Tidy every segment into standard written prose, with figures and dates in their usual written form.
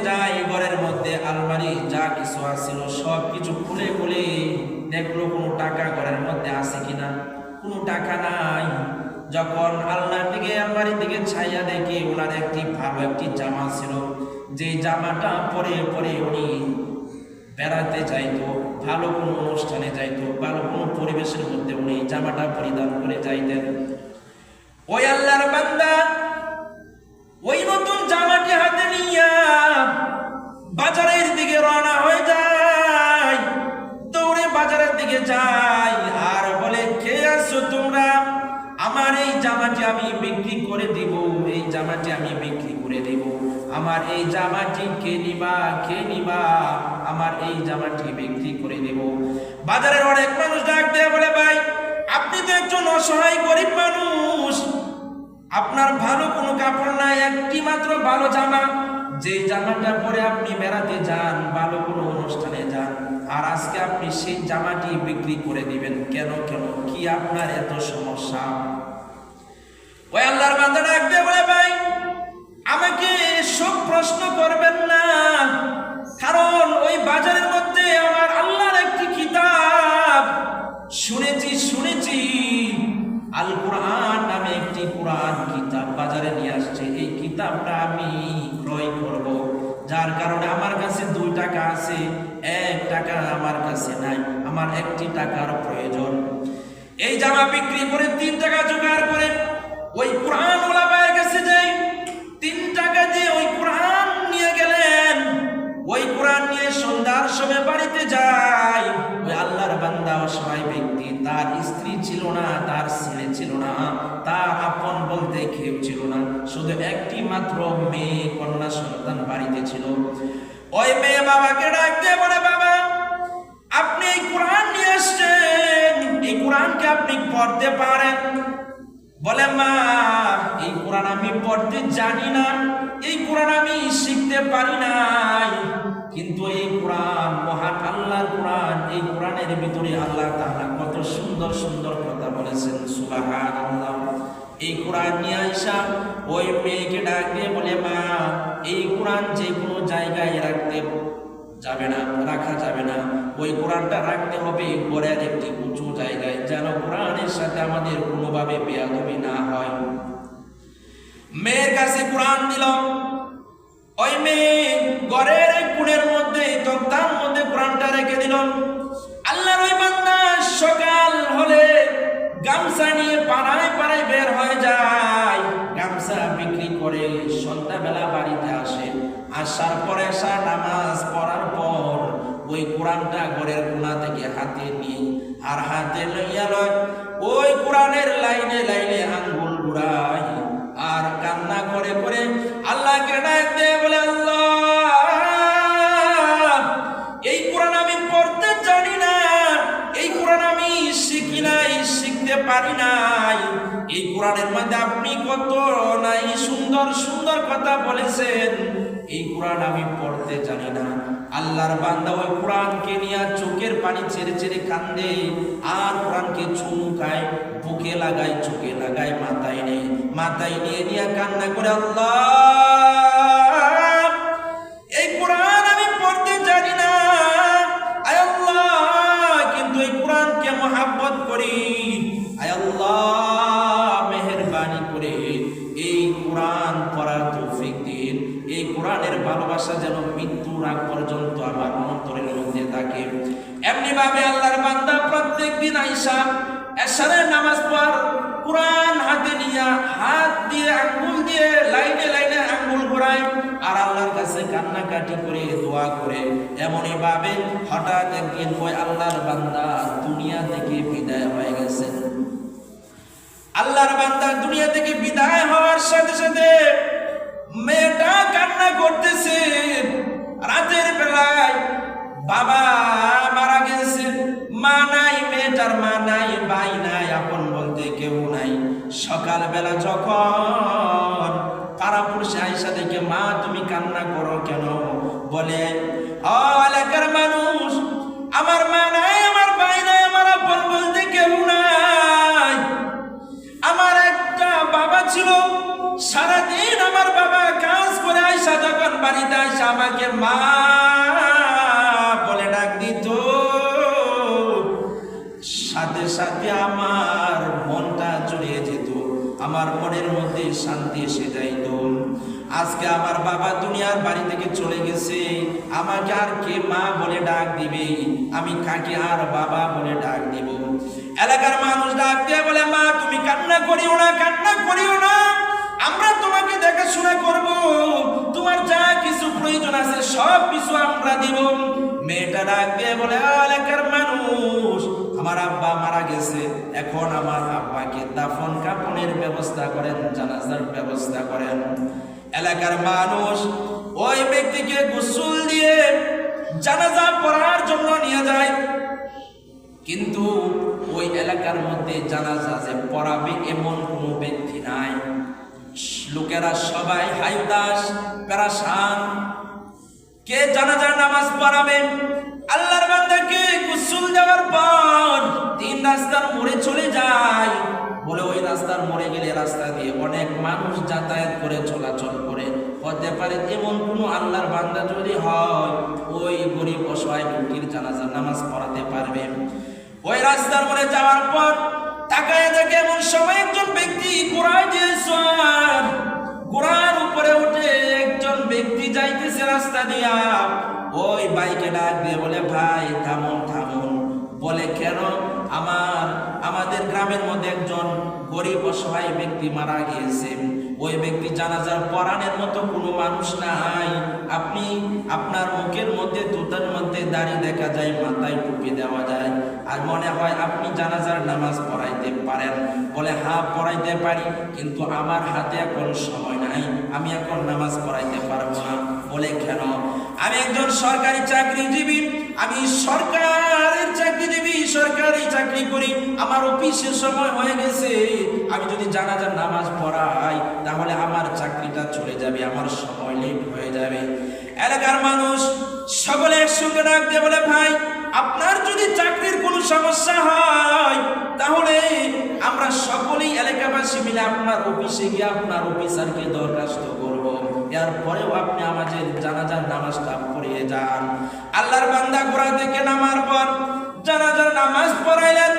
যায়, ঘরের মধ্যে আলমারি যা কিছু আছিল সব কিছু খুলে খুলে দেখলো কোনো টাকা ঘরের মধ্যে আছে কিনা, কোনো টাকা নাই। যখন আল্লাহর দিকে আলমারির দিকে ছাইয়া দেখে ওনার একটি ভালো একটি জামা ছিল, যে জামাটা পরে পরে উনি বেড়াতে যাইতো, ভালো কোনো অনুষ্ঠানে যাইতো, ভালো কোনো পরিবেশের মধ্যে উনি জামাটা পরিধান করে যাইতেন। ওই আল্লাহর বান্দা ওই নতুন জামাটি হাতে নিয়া বাজারের দিকে রওনা হয়ে যায়, দৌড়ে বাজারের দিকে যায় আর বলে, কে আছো তোমরা? আমার এই জামাটি আমি বিক্রি করে দিব, এই জামাটি আমি বিক্রি করে দিব। আমার এই জামাটি কে নিবা, কে নিবা? আমার এই জামাটি বিক্রি করে দেব। বাজারের অনেক মানুষ ডাক দিয়ে বলে, ভাই আপনি তো একজন অসহায় গরিব মানুষ, আপনার ভালো কোনো কাপড় নাই, একটি মাত্র ভালো জামা, যে জামাটা পরে আপনি বেড়াতে যান, ভালো কোনো অনুষ্ঠানে যান, আর আজকে আপনি সেই জামাটি বিক্রি করে দিবেন কেন? কেন কি আপনার এত সমস্যা? ওই আল্লাহর বান্দা ডাক দিয়ে বলে, ভাই আমাকে সব প্রশ্ন করবেন না, কারণ ওই বাজারের মধ্যে আমার আল্লাহর একটি কিতাব শুনেছি আল কোরআন নামে একটি কোরআন কিতাব বাজারে নিয়ে আসছে, এই কিতাবটা আমি ক্রয় করব, যার কারণে আমার কাছে 2 টাকা আছে, 1 টাকা আমার কাছে নাই, আমার একটি টাকার প্রয়োজন। এই জামা বিক্রি করে 3 টাকা জোগাড় করে ওই কোরআন ওয়ালা ভাইয়ের কাছে যাই, 3 টাকা দিয়ে ওই কোরআন নিয়ে গেলেন। ওই কোরআন নিয়ে সন্ধ্যার সময় বাড়িতে যায়। ওই আল্লাহর বান্দা অসহায় ব্যক্তি, তার স্ত্রী ছিল না, তার ছেলে ছিল না, তার আপন বলতে কেউ ছিল না, শুধু একটি মাত্র মেয়ে কন্যা সন্তান বাড়িতে ছিল। ওই মেয়ে বাবাকে ডাক দিয়ে বলে, বাবা আপনি এই কোরআন নিয়ে আসছেন, এই কোরআনকে আপনি পড়তে পারেন? বলে, মা এই কোরআন আমি পড়তে জানি না, এই কোরআন আমি শিখতে পারি নাই, কিন্তু এই কোরআন মহান আল্লাহর কোরআন, এই কোরআনের ভিতরে আল্লাহ তাআলা কত সুন্দর সুন্দর কথা বলেছেন, সুবহানাল্লাহ। এই কোরআন নিয়ে আইসা ওই মেয়েকে ডাক দিয়ে বলে, মা এই কোরআন যে কোনো জায়গায় রাখতে যাবে না, রাখা যাবে না, ওই কোরআনটা রাখতে হবে ঘরের একটি উঁচু জায়গায়, যেন কোরআনের সাথে আমাদের কোনোভাবে বেয়াদবি না হয়। মেয়ের কাছে কোরআন দিল, ওই মেয়ে ঘরের এক কোণের মধ্যে তক্তার মধ্যে কোরআনটা রেখে দিল। আল্লাহর ওই বান্দা সকাল হলে গামছা নিয়ে পাড়ায় পাড়ায় বের হয়ে যায়, গামছা বিক্রি করে সন্ধ্যাবেলা বাড়িতে আসে, আসার পরে এশার নামাজ পড়ার পর ওই কোরআনটা ঘরের কোণা থেকে হাতে নিয়ে আর হাতে লইয়া লয় ওই কোরআনের লাইনে লাইনে আঙ্গুল ঘুরায় আর কান্না করে করে আল্লাহকে ডাক দিয়ে বলে, আল্লাহ এই কোরআন আমি পড়তে জানি না, এই কোরআন আমি শিখি নাই, শিখতে পারি নাই, এই কোরআনের মধ্যে আপনি কত নাই সুন্দর সুন্দর কথা বলেছেন, এই কোরআন আমি পড়তে জানি না। আল্লাহর বান্দা ওই কোরআনকে নিয়ে চোখের পানি ছেড়ে ছেড়ে কান্দে আর কোরআনকে চুমকায়, বুকে লাগায়, চোখে লাগায়, মাথায় নিয়ে কান্না করে, আল্লাহ এই কোরআন আমি পড়তে জানি না, আয় আল্লাহ কিন্তু এই কোরআনকে মহব্বত করি, আয় আল্লাহ মেহেরবানি করে এই কোরআন পড়ার তৌফিক দিন, এই কোরআনের ভালোবাসা যেন মৃত্যুর আগ পর্যন্ত আমার অন্তরের মধ্যে থাকে। এমনি ভাবে আল্লাহর বান্দা প্রত্যেক দিন আইসা এশারের নামাজ পড় কোরআন হাতে নিয়ে হাত দিয়ে আঙ্গুল দিয়ে লাইনে লাইনে আঙ্গুল ঘোরায় আর আল্লাহর কাছে কান্নাকাটি করে দোয়া করে। এমনই ভাবে হঠাৎ একদিন ওই আল্লাহর বান্দা দুনিয়া থেকে বিদায় হয়ে গেছেন। আল্লাহর বান্দা দুনিয়া থেকে বিদায় হওয়ার সাথে সাথে মেয়েটা কান্না করতেছে। রাতের বেলায় বাবা মারা গেছে, মা নাই, মেয়েটার মা নাই, ভাই নাই, আপন বলতে কেউ নাই। সকালবেলা যখন পাড়াপড়শি আইসা দেখে, মা তুমি কান্না করো কেন? বলে, ও এলাকার মানুষ, আমার মা নাই, আমার ভাই নাই, আমার আপন বলতে কেউ নাই। আমার একটা বাবা ছিল, সারাদিন আমার বাবা কাজ করে আইসা যখন বাড়িতে এসে আমাকে মা বলে ডাক দিত, সাথে সাথে আমার মনটা জড়িয়ে যেত, আমার মনের মধ্যে শান্তি এসে যাইত। আজকে আমার বাবা দুনিয়ার বাড়ি থেকে চলে গেছে, আমাকে আর কে মা বলে ডাক দিবে? আমি কাকে আর বাবা বলে ডাক দিব? এলাকার মানুষ ডাক দিয়ে বলে, মা তুমি কান্না করিও না, কান্না করিও না, আমরা তোমাকে দেখাশোনা করব, তোমার যা কিছু প্রয়োজন আছে সব কিছু আমরা দিব। মেয়েটা ডাক দিয়ে বলে, এলাকার মানুষ, আমার আব্বা মারা গেছে, এখন আমার আব্বাকে দাফন কাফনের ব্যবস্থা করেন, জানাজার ব্যবস্থা করেন। এলাকার মানুষ ওই ব্যক্তিকে গোসল দিয়ে জানাজা পড়ার জন্য নিয়ে যায়, কিন্তু ওই এলাকার মধ্যে জানাজা যে পড়াবে এমন কোনো ব্যক্তি নাই। লোকেরা সবাই হায়দাস পেরেশান, কে জানাজার নামাজ পড়াবে? আল্লাহর বান্দাকে গোসল দেওয়ার পর 3 রাস্তার মোড়ে চলে যায়, বলে ওই রাস্তার মোড়ে গেলে রাস্তা দিয়ে অনেক মানুষ যাতায়াত করে চলাচল করে, হতে পারে এমন কোনো আল্লাহর বান্দা যদি হয় ওই গরিব অসহায় লোকটির জানাজার নামাজ পড়াতে পারবে। ওই রাস্তার মোড়ে যাওয়ার পর তাকায় দেখে এমন সময় একজন ব্যক্তি ঘোড়ায় দিয়ে ঘোড়ার উপরে উঠে একজন ব্যক্তি যাইতেছে রাস্তা দিয়া। ওই বাইকে ডাক দিয়ে বলে, ভাই থামুন থামুন। বলে, কেন? আমাদের গ্রামের মধ্যে একজন গরিব অসহায় ব্যক্তি মারা গিয়েছে, ওই ব্যক্তি জানাজার পরাণের মতো কোনো মানুষ নাই, আপনি আপনার মুখের মধ্যে দুটার মধ্যে দাড়ি দেখা যায়, মাথায় টুপি দেওয়া যায়, আর মনে হয় আপনি জানাজার নামাজ পড়াইতে পারেন। বলে, হ্যাঁ পড়াইতে পারি, কিন্তু আমার হাতে এখন সময় নাই, আমি এখন নামাজ পড়াইতে পারবো না। বলে, কেন? আমি একজন সরকারি চাকরিজীবী, আমি সরকারের চাকরিজীবী, সরকারি চাকরি করি, আমার অফিসের সময় হয়ে গেছে, আমি যদি জানাজার নামাজ পড়াই তাহলে আমার চাকরিটা চলে যাবে, আমার সময় লেট হয়ে যাবে। এলাকার মানুষ সকলে একসঙ্গে ডাক দিয়ে বলে, ভাই আপনার যদি চাকরির কোনো সমস্যা হয় তাহলে আমরা সকলেই এলাকাবাসী মিলে আপনার অফিসে গিয়ে আপনার অফিসারকে দরখাস্ত করব, এরপরেও আপনি আমাদের জানাজার নামাজটা পড়িয়ে যান। আল্লাহর বান্দা ঘোড়া থেকে নামার পর জানাজার নামাজ পড়াইলেন।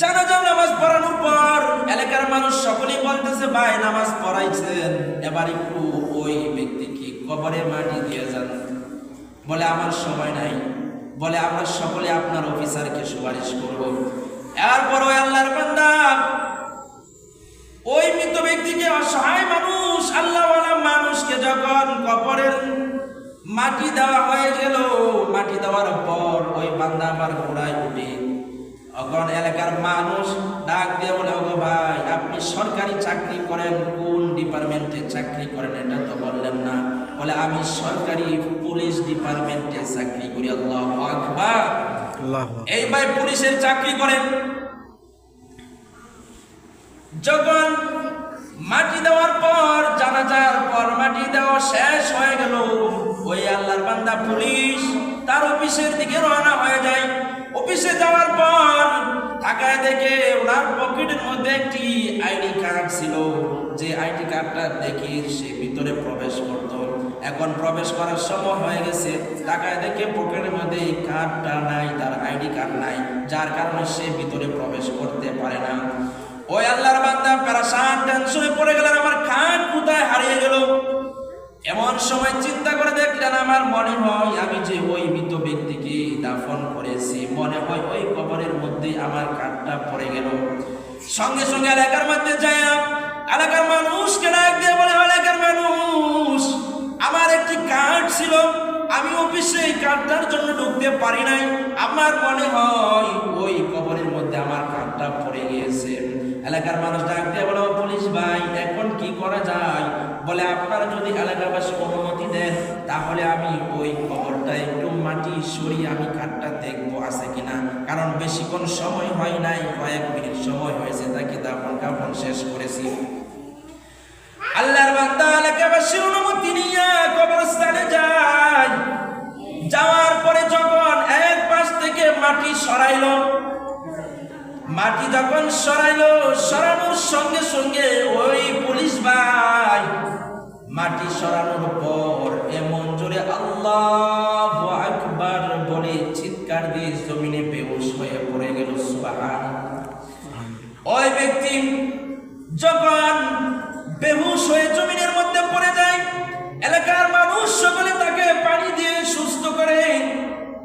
জানাজার নামাজ পড়ানোর পর এলাকার মানুষ সকলেই বলতেছে, ভাই নামাজ পড়াইছেন, এবার একটু ওই ব্যক্তিকে কবরে মাটি দিয়ে যান। বলে, আমার সময় নাই। বলে, আমরা সকলে আপনার অফিসারকে সুপারিশ করব। এরপর ওই আল্লাহর বান্দা ওই মৃত ব্যক্তিকে, অসহায় মানুষ, আল্লাহওয়ালা মানুষকে যখন কবরের মাটি দেওয়া হয়ে গেল, মাটি দেওয়ার পর ওই বান্দা আমার ঘোড়ায় উঠে, তখন এলাকার মানুষ ডাক দিয়ে বলে, ওগো ভাই আপনি সরকারি চাকরি করেন, কোন ডিপার্টমেন্টে চাকরি করেন এটা তো বললেন না। বলে, আমি সরকারি পুলিশ ডিপার্টমেন্টে চাকরি করি। আল্লাহু আকবার। এই ভাই পুলিশের চাকরি করেন। যখন মাটি দেওয়ার পর, জানাজার পর মাটি দেওয়া শেষ হয়ে গেল, ওই আল্লাহর বান্দা পুলিশ তার অফিসের দিকে রওনা হয়ে যায়। অফিসে যাওয়ার পর তাকায় দেখে ওনার পকেটের মধ্যে একটি আইডি কার্ড ছিল, যে আইডি কার্ডটা দেখে সে ভিতরে প্রবেশ করত। এখন প্রবেশ করার সময় হয়ে গেছে, তাকায় দেখে পকেটের মধ্যে এই কার্ডটা নাই, তার আইডি কার্ড নাই, যার কারণে সে ভিতরে প্রবেশ করতে পারে না। ওই আল্লাহর বান্দা পেরেশান, টেনশনে পড়ে গেলেন, আমার কার্ড কোথায় হারিয়ে গেল। এমন সময় চিন্তা করে দেখলেন, আমার মনে হয় আমি যে ওই মৃত ব্যক্তিকে দাফন করেছি, মনে হয় ওই কবরের মধ্যে আমার কার্ডটা পড়ে গেল। সঙ্গে সঙ্গে এলাকার মধ্যে যায়, এলাকার মানুষকে ডাক দিয়ে বলে, এলাকার মানুষ, আমার একটি কার্ড ছিল, আমি অফিসে এই কার্ডটার জন্য ঢুকতে পারি নাই, আমার মনে হয় ওই কবরের মধ্যে আমার কার্ডটা পড়ে গিয়েছে। এলাকার মানুষ ডাক দিয়ে বলে, পুলিশ ভাই এখন কি করা যায়? বলে, আপনারা যদি এলাকাবাসী অনুমতি দেন তাহলে আমি ওই কবরটা একটু মাটি সরিয়ে আমি কার্ডটা দেখবো আছে কিনা, কারণ বেশিক্ষণ সময় হয় নাই, কয়েক মিনিট সময় হয়েছে, তাকে দাফন কাফন শেষ করেছি। আল্লাহর বান্দা এলাকাবাসীর অনুমতি নিয়ে কবরস্থানে যায়। যাওয়ার পরে যখন এক পাশ থেকে মাটি সরাইলো, মাটি যখন সরাইলো, সরানোর সঙ্গে সঙ্গে ওই পুলিশ ভাই মাটি সরানোর যখন বেহুশ হয়ে জমিনের মধ্যে পড়ে যায়, এলাকার মানুষ সকলে তাকে পানি দিয়ে সুস্থ করে।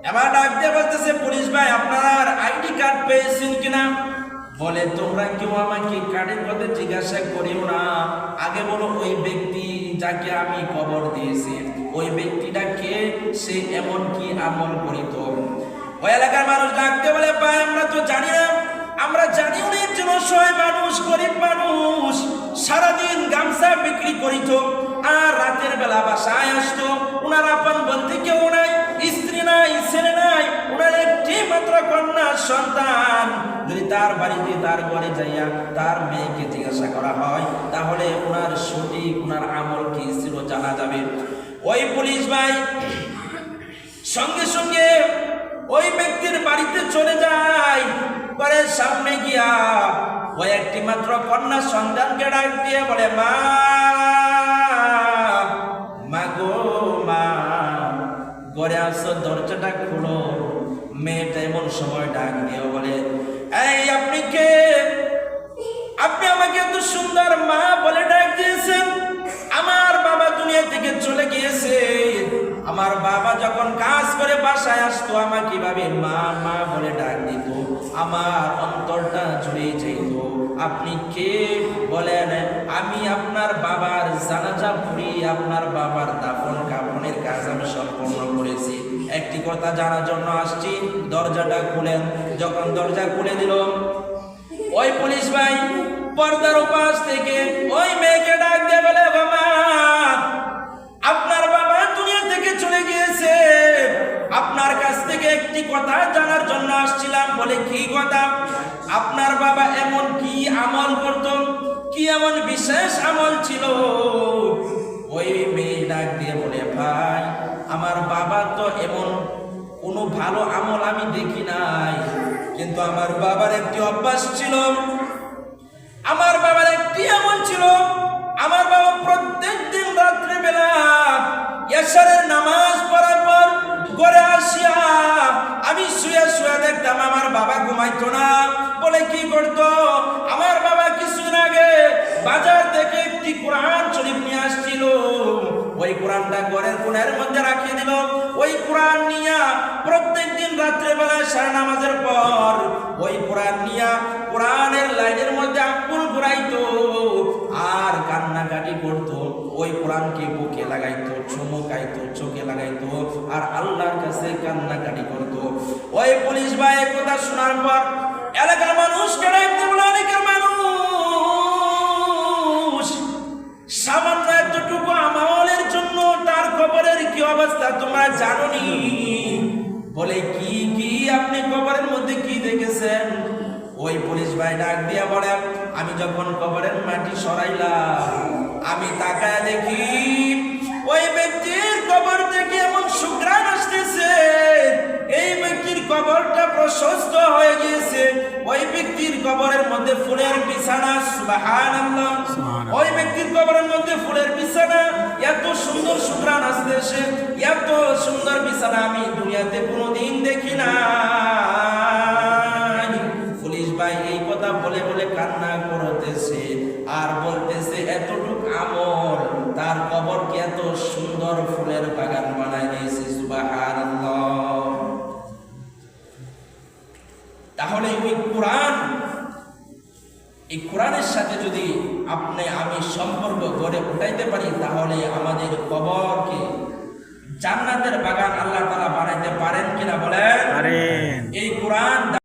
এবার ডাক দিয়ে বলতেছে, পুলিশ ভাই আপনার আইডি কার্ড পেয়েছেন কিনা? বলে, তোমরা কেউ আমাকে কার্ডের কথা জিজ্ঞাসা করিও না, আগে বলো ওই ব্যক্তি যাকে আমি কবর দিয়েছি ওই ব্যক্তিটা কে, সে এমন কি আমল করিত? ওই এলাকার মানুষ ডাকতে বলে, ভাই আমরা তো জানি না, আমরা জানি উনি একজন অসহায় মানুষ, গরিব মানুষ, সারাদিন গামছা বিক্রি করিত আর রাতের বেলা বাসায় আসতো। উনার আপন বলতে কেউ নাই, স্ত্রী নাই, ছেলে নাই, উনার একটি মাত্র কন্যা সন্তান। যদি তার বাড়িতে তার ঘরে যাইয়া তার মেয়েকে জিজ্ঞাসা করা হয় তাহলে উনার সঠিক উনার আমল কি ছিল জানা যাবে। ওই পুলিশ ভাই সঙ্গে সঙ্গে ওই ব্যক্তির বাড়িতে চলে যায়। পরে সামনে গিয়া ওই একটি মাত্র কন্যা সন্তানকে ডাক দিয়ে বলে, মা গো মা, ঘরে আসো, দরজাটা খুলো। মেয়েটা এমন সময় ডাক দিয়ে বলে, এই আপনি কে? আপনি আমাকে এত সুন্দর মা বলে ডাক দিয়েছেন? আমার বাবা দুনিয়া থেকে চলে গিয়েছে। আমার বাবা যখন কাজ করে বাসায় আসতো আমাকে কিভাবে মা মা বলে ডাক দিত, আমার অন্তরটা জুড়ে যেত। আপনি কে বলেন? আমি আপনার বাবার জানাজা পড়ি, আপনার বাবার দাফন কাফনের কাজ আমি সম্পন্ন করেছি। একটি কথা জানার জন্য আসছি, দরজাটা খুলেন। যখন দরজা খুলে দিল, ওই পুলিশ ভাই পর্দার উপাস থেকে ওই মেয়েকে ডাক দিয়ে বলে, বাবা আপনার বাবা দুনিয়া থেকে চলে গিয়েছে, আপনার কাছ থেকে একটি কথা জানার জন্য আসছিলাম। বলে, কি কথা? আপনার বাবা এমন কি আমল করত, কি এমন বিশেষ আমল ছিল? ওই মেয়ে ডাক দিয়ে বলে, ভাই আমার বাবা তো এমন কোনো ভালো আমল আমি দেখি নাই, কিন্তু আমার বাবার একটি অভ্যাস ছিল, আমার বাবার একটি আমল ছিল। আমার বাবা প্রত্যেক দিন রাত্রে বেলা এশারের নামাজ পড়ার পর ঘরে আসিয়া আমি শুয়ে শুয়ে দেখতাম আমার বাবা ঘুমাইতো না। বলে, কি করতো? আমার বাবা কিছুদিন আগে বাজার থেকে একটি কোরআন শরীফ নিয়ে আসছিল, ওই কোরআনটা ঘরের কোণের মধ্যে রাখিয়ে দিল। ওই কোরআন নিয়া প্রত্যেক দিন রাত্রে বেলা সারা নামাজের পর ওই কোরআন নিয়া কোরআনের লাইনের মধ্যে আঙ্গুল ঘুরাইতো আর কান্নাকাটি করতো। ওই কোরআনকে বুকে লাগাইতো, চুমুকাইতো, চোখে লাগাইতো আর আল্লাহর কাছে কান্নাকাটি করতো। ওই পুলিশ ভাই কথা শোনার পর এলাকার মানুষ অনেকের মানুষ সামান্য এতটুকু আমলের জন্য তার কবরের কি অবস্থা তোমরা জানোনি? বলে, কি কি আপনি কবরের মধ্যে কি দেখেছেন? ওই পুলিশ ভাই ডাক দিয়া বলে, আমি যখন কবরের মাটি সরাইলাম আমি তাকায় দেখি ওই ব্যক্তির কবর থেকে এমন সুঘ্রাণ আসতেছে, এই ব্যক্তির কবরটা প্রশস্ত হয়ে গিয়েছে, ওই ব্যক্তির কবরের মধ্যে ফুলের বিছানা। সুবহানাল্লাহ, ওই ব্যক্তির কবরের মধ্যে ফুলের বিছানা, এত সুন্দর সুঘ্রাণ আসতেছে, এত সুন্দর বিছানা আমি দুনিয়াতে কোনোদিন দেখি না। পুলিশ ভাই এই কথা বলে বলে কান্না করতেছে আর বলতেছে, এতটুক আমল তার কবরকে এত সুন্দর ফুলের বাগান বানায় দিয়েছে। সুবহানাল্লাহ। তাহলে ওই কোরআন, এই কোরআনের সাথে যদি আপনি আমি সম্পর্ক গড়ে উঠাইতে পারি তাহলে আমাদের কবরকে জান্নাতের বাগান আল্লাহ তাআলা বানাইতে পারেন কিনা বলেন? পারেন। এই কোরআন